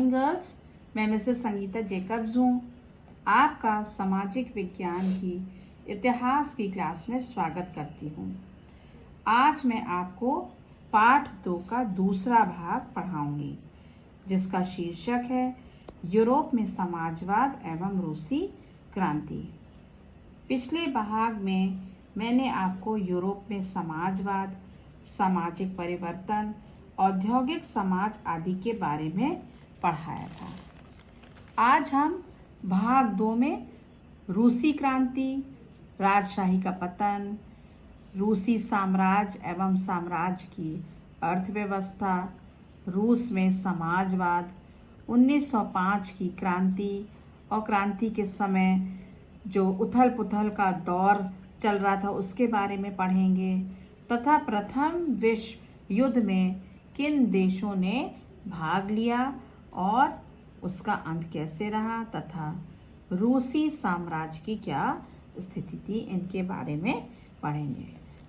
And girls, मैं Mrs Sangeeta Jacob's हूँ। आपका सामाजिक विज्ञान की इतिहास की क्लास में स्वागत करती हूँ। आज मैं आपको पाठ 2 का दूसरा भाग पढ़ाऊंगी, जिसका शीर्षक है यूरोप में समाजवाद एवं रूसी क्रांति। पिछले भाग में मैंने आपको यूरोप में समाजवाद, सामाजिक परिवर्तन, औद्योगिक समाज आदि के बारे में पढ़ाया था। आज हम भाग 2 में रूसी क्रांति, राजशाही का पतन, रूसी साम्राज्य एवं साम्राज्य की अर्थव्यवस्था, रूस में समाजवाद, 1905 की क्रांति और क्रांति के समय जो उथल पुथल का दौर चल रहा था उसके बारे में पढ़ेंगे तथा प्रथम विश्व युद्ध में किन देशों ने भाग लिया और उसका अंत कैसे रहा तथा रूसी साम्राज्य की क्या स्थिति थी, इनके बारे में पढ़ेंगे।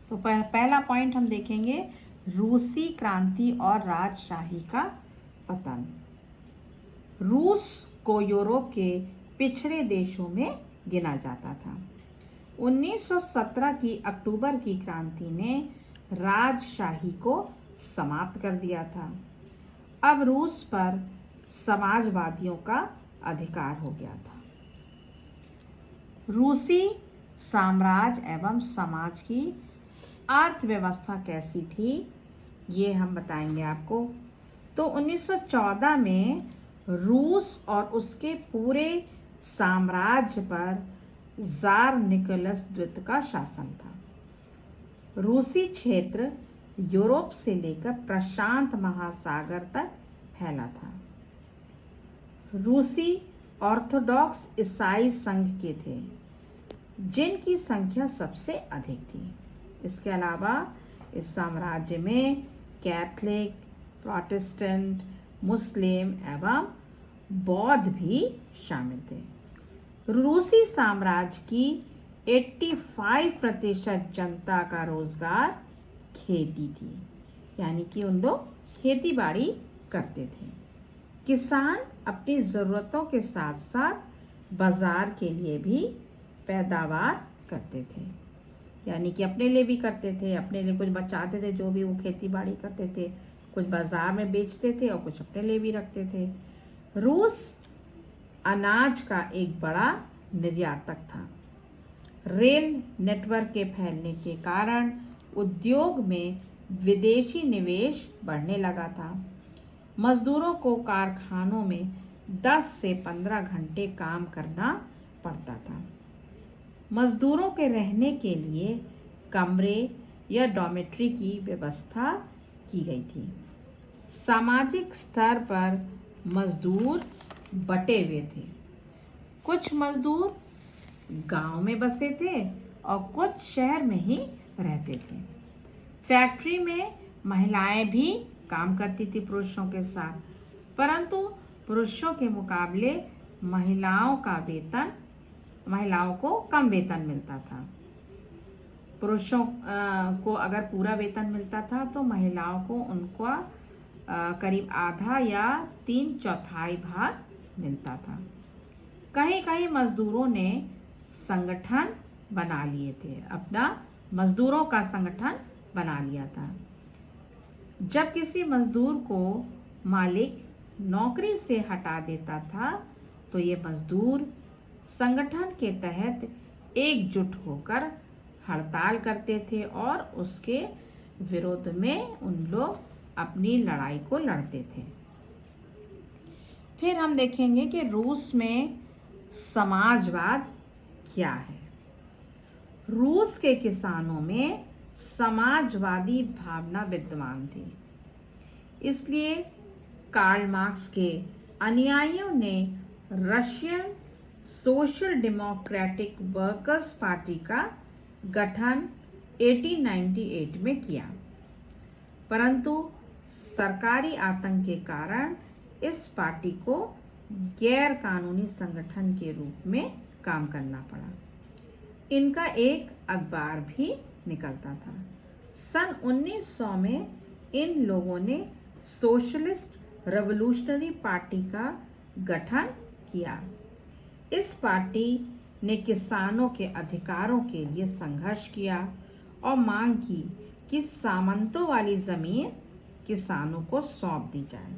तो पहला पॉइंट हम देखेंगे रूसी क्रांति और राजशाही का पतन। रूस को यूरोप के पिछड़े देशों में गिना जाता था। 1917 की अक्टूबर की क्रांति ने राजशाही को समाप्त कर दिया था। अब रूस पर समाजवादियों का अधिकार हो गया था। रूसी साम्राज्य एवं समाज की अर्थव्यवस्था कैसी थी, ये हम बताएंगे आपको। तो 1914 में रूस और उसके पूरे साम्राज्य पर जार निकोलस द्वितीय का शासन था। रूसी क्षेत्र यूरोप से लेकर प्रशांत महासागर तक फैला था। रूसी ऑर्थोडॉक्स ईसाई संघ के थे, जिनकी संख्या सबसे अधिक थी। इसके अलावा इस साम्राज्य में कैथलिक, प्रोटेस्टेंट, मुस्लिम एवं बौद्ध भी शामिल थे। रूसी साम्राज्य की 85% जनता का रोजगार खेती थी, यानी कि उन लोग खेती बाड़ी करते थे। किसान अपनी ज़रूरतों के साथ साथ बाजार के लिए भी पैदावार करते थे, यानी कि अपने लिए भी करते थे, अपने लिए कुछ बचाते थे, जो भी वो खेती बाड़ी करते थे, कुछ बाजार में बेचते थे और कुछ अपने लिए भी रखते थे। रूस अनाज का एक बड़ा निर्यातक था। रेल नेटवर्क के फैलने के कारण उद्योग में विदेशी निवेश बढ़ने लगा था। मजदूरों को कारखानों में 10 से 15 घंटे काम करना पड़ता था। मजदूरों के रहने के लिए कमरे या डॉर्मेट्री की व्यवस्था की गई थी। सामाजिक स्तर पर मजदूर बटे हुए थे। कुछ मजदूर गांव में बसे थे और कुछ शहर में ही रहते थे। फैक्ट्री में महिलाएं भी काम करती थी पुरुषों के साथ, परंतु पुरुषों के मुकाबले महिलाओं को कम वेतन मिलता था। पुरुषों को अगर पूरा वेतन मिलता था तो महिलाओं को उनका करीब आधा या 3/4 भाग मिलता था। कहीं कहीं मजदूरों ने संगठन बना लिए थे, अपना मजदूरों का संगठन बना लिया था। जब किसी मजदूर को मालिक नौकरी से हटा देता था तो ये मजदूर संगठन के तहत एकजुट होकर हड़ताल करते थे और उसके विरोध में उन लोग अपनी लड़ाई को लड़ते थे। फिर हम देखेंगे कि रूस में समाजवाद क्या है। रूस के किसानों में समाजवादी भावना विद्यमान थी, इसलिए कार्ल मार्क्स के अनुयायियों ने Russian social democratic workers party का गठन 1898 में किया, परंतु सरकारी आतंक के कारण इस पार्टी को गैर कानूनी संगठन के रूप में काम करना पड़ा। इनका एक अखबार भी निकलता था। सन 1900 में इन लोगों ने सोशलिस्ट रेवोल्यूशनरी पार्टी का गठन किया। इस पार्टी ने किसानों के अधिकारों के लिए संघर्ष किया और मांग की कि सामंतों वाली जमीन किसानों को सौंप दी जाए।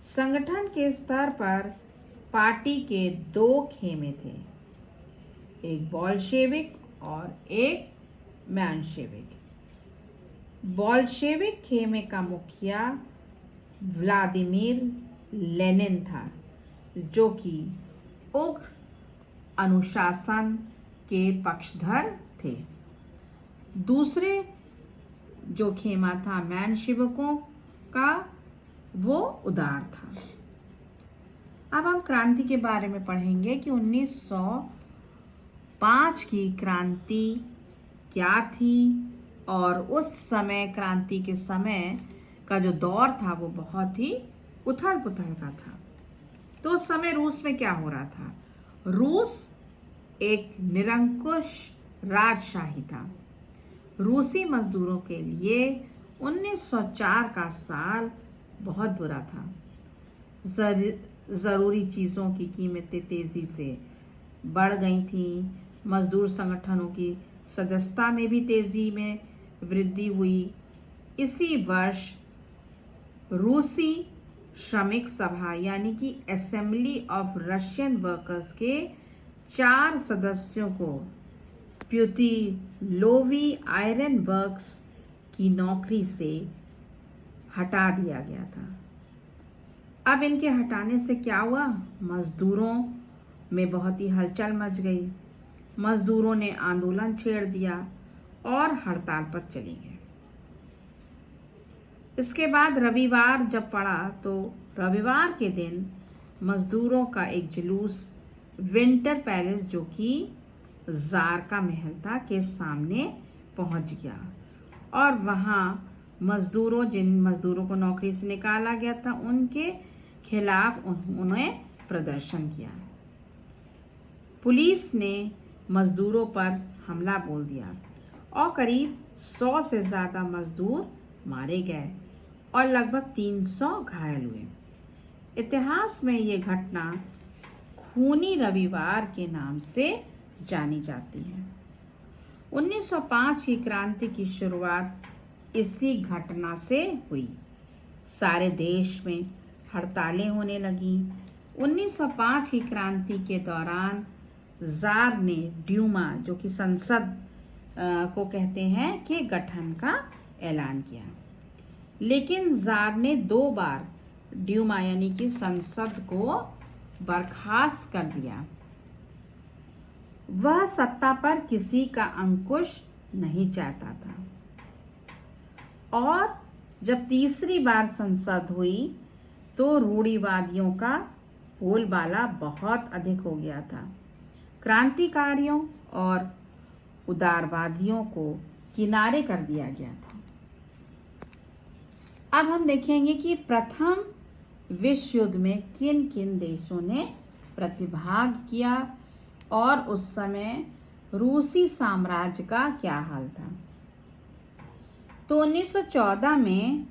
संगठन के स्तर पर पार्टी के दो खेमे थे, एक बोल्शेविक और एक मेंशेविक। बोल्शेविक खेमे का मुखिया व्लादिमीर लेनिन था, जो कि उग्र अनुशासन के पक्षधर थे। दूसरे जो खेमा था मेंशेविकों का, वो उदार था। अब हम क्रांति के बारे में पढ़ेंगे कि 1905 की क्रांति क्या थी, और उस समय क्रांति के समय का जो दौर था वो बहुत ही उथल पुथल का था। तो उस समय रूस में क्या हो रहा था? रूस एक निरंकुश राजशाही था। रूसी मजदूरों के लिए 1904 का साल बहुत बुरा था। जरूरी चीजों की कीमतें तेजी से बढ़ गई थीं। मजदूर संगठनों की सदस्यता में भी तेजी में वृद्धि हुई। इसी वर्ष रूसी श्रमिक सभा यानी कि असेंबली ऑफ रशियन वर्कर्स के 4 सदस्यों को प्यूतिलोवी आयरन वर्क्स की नौकरी से हटा दिया गया था। अब इनके हटाने से क्या हुआ? मजदूरों में बहुत ही हलचल मच गई। मजदूरों ने आंदोलन छेड़ दिया और हड़ताल पर चले गए। इसके बाद रविवार जब पड़ा तो रविवार के दिन मजदूरों का एक जुलूस विंटर पैलेस, जो कि जार का महल था, के सामने पहुंच गया और वहां जिन मजदूरों को नौकरी से निकाला गया था उनके खिलाफ उन्होंने प्रदर्शन किया। पुलिस ने मजदूरों पर हमला बोल दिया और करीब 100 से ज्यादा मजदूर मारे गए और लगभग 300 घायल हुए। इतिहास में ये घटना खूनी रविवार के नाम से जानी जाती है। 1905 की क्रांति की शुरुआत इसी घटना से हुई। सारे देश में हड़तालें होने लगी। 1905 की क्रांति के दौरान जार ने ड्यूमा, जो कि संसद को कहते हैं, के गठन का ऐलान किया। लेकिन जार ने 2 बार ड्यूमा यानी कि संसद को बर्खास्त कर दिया। वह सत्ता पर किसी का अंकुश नहीं चाहता था और जब तीसरी बार संसद हुई तो रूढ़िवादियों का बोलबाला बहुत अधिक हो गया था। क्रांतिकारियों और उदारवादियों को किनारे कर दिया गया था। अब हम देखेंगे कि प्रथम विश्व युद्ध में किन किन देशों ने प्रतिभाग किया और उस समय रूसी साम्राज्य का क्या हाल था। तो 1914 में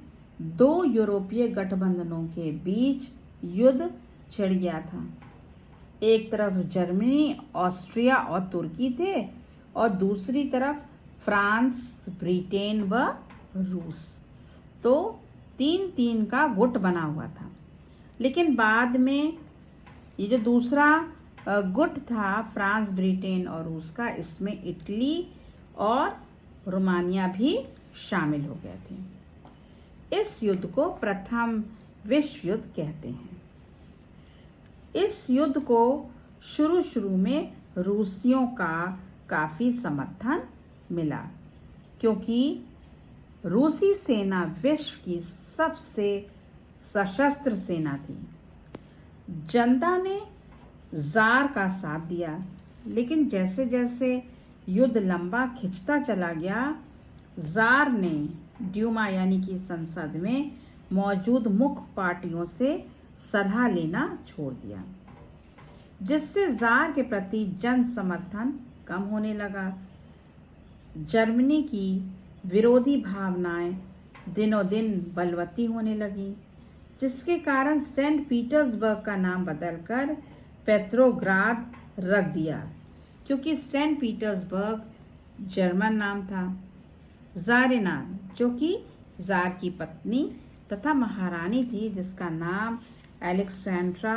2 यूरोपीय गठबंधनों के बीच युद्ध छिड़ गया था। एक तरफ जर्मनी, ऑस्ट्रिया और तुर्की थे और दूसरी तरफ फ्रांस, ब्रिटेन व रूस। तो 3-3 का गुट बना हुआ था। लेकिन बाद में ये जो दूसरा गुट था फ्रांस, ब्रिटेन और रूस का, इसमें इटली और रोमानिया भी शामिल हो गए थे। इस युद्ध को प्रथम विश्व युद्ध कहते हैं। इस युद्ध को शुरू में रूसियों का काफी समर्थन मिला, क्योंकि रूसी सेना विश्व की सबसे सशस्त्र सेना थी। जनता ने जार का साथ दिया, लेकिन जैसे जैसे युद्ध लंबा खिंचता चला गया, जार ने ड्यूमा यानी कि संसद में मौजूद मुख्य पार्टियों से सलाह लेना छोड़ दिया, जिससे जार के प्रति जन समर्थन कम होने लगा। जर्मनी की विरोधी भावनाएं दिनों दिन बलवती होने लगी। जिसके कारण सेंट पीटर्सबर्ग का नाम बदलकर पेट्रोग्राद रख दिया, क्योंकि सेंट पीटर्सबर्ग जर्मन नाम था। ज़ारिना, जो कि जार की पत्नी तथा महारानी थी, जिसका नाम अलेक्जेंड्रा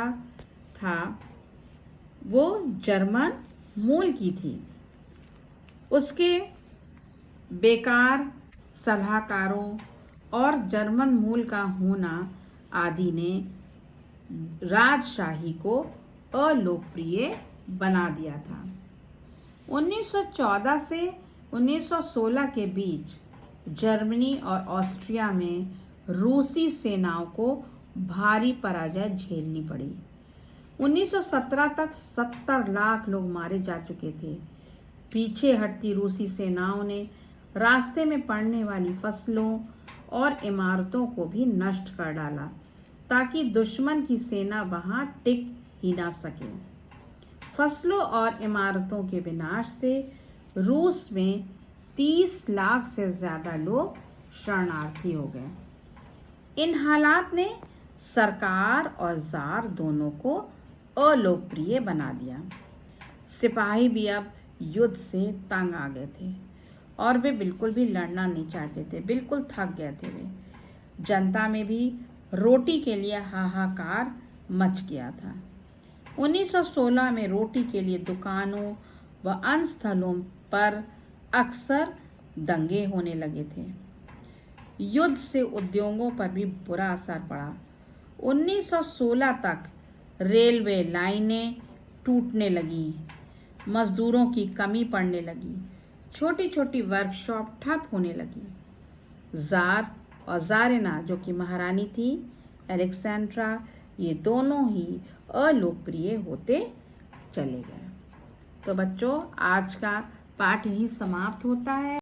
था, वो जर्मन मूल की थी। उसके बेकार सलाहकारों और जर्मन मूल का होना आदि ने राजशाही को अलोकप्रिय बना दिया था। 1914 से 1916 के बीच जर्मनी और ऑस्ट्रिया में रूसी सेनाओं को भारी पराजय झेलनी पड़ी। 1917 तक 70 लाख लोग मारे जा चुके थे। पीछे हटती रूसी सेनाओं ने रास्ते में पड़ने वाली फसलों और इमारतों को भी नष्ट कर डाला, ताकि दुश्मन की सेना वहां टिक ही ना सके। फसलों और इमारतों के विनाश से रूस में 30 लाख से ज्यादा लोग शरणार्थी हो गए। इन हालात ने सरकार और जार दोनों को अलोकप्रिय बना दिया। सिपाही भी अब युद्ध से तंग आ गए थे और वे बिल्कुल भी लड़ना नहीं चाहते थे, बिल्कुल थक गए थे वे। जनता में भी रोटी के लिए हाहाकार मच गया था। 1916 में रोटी के लिए दुकानों व अन्य स्थलों पर अक्सर दंगे होने लगे थे। युद्ध से उद्योगों पर भी बुरा असर पड़ा। 1916 तक रेलवे लाइनें टूटने लगी, मजदूरों की कमी पड़ने लगी, छोटी छोटी वर्कशॉप ठप होने लगी। जार और ज़ारिना, जो कि महारानी थी, अलेक्जेंड्रा, ये दोनों ही अलोकप्रिय होते चले गए। तो बच्चों, आज का पाठ यहीं समाप्त होता है।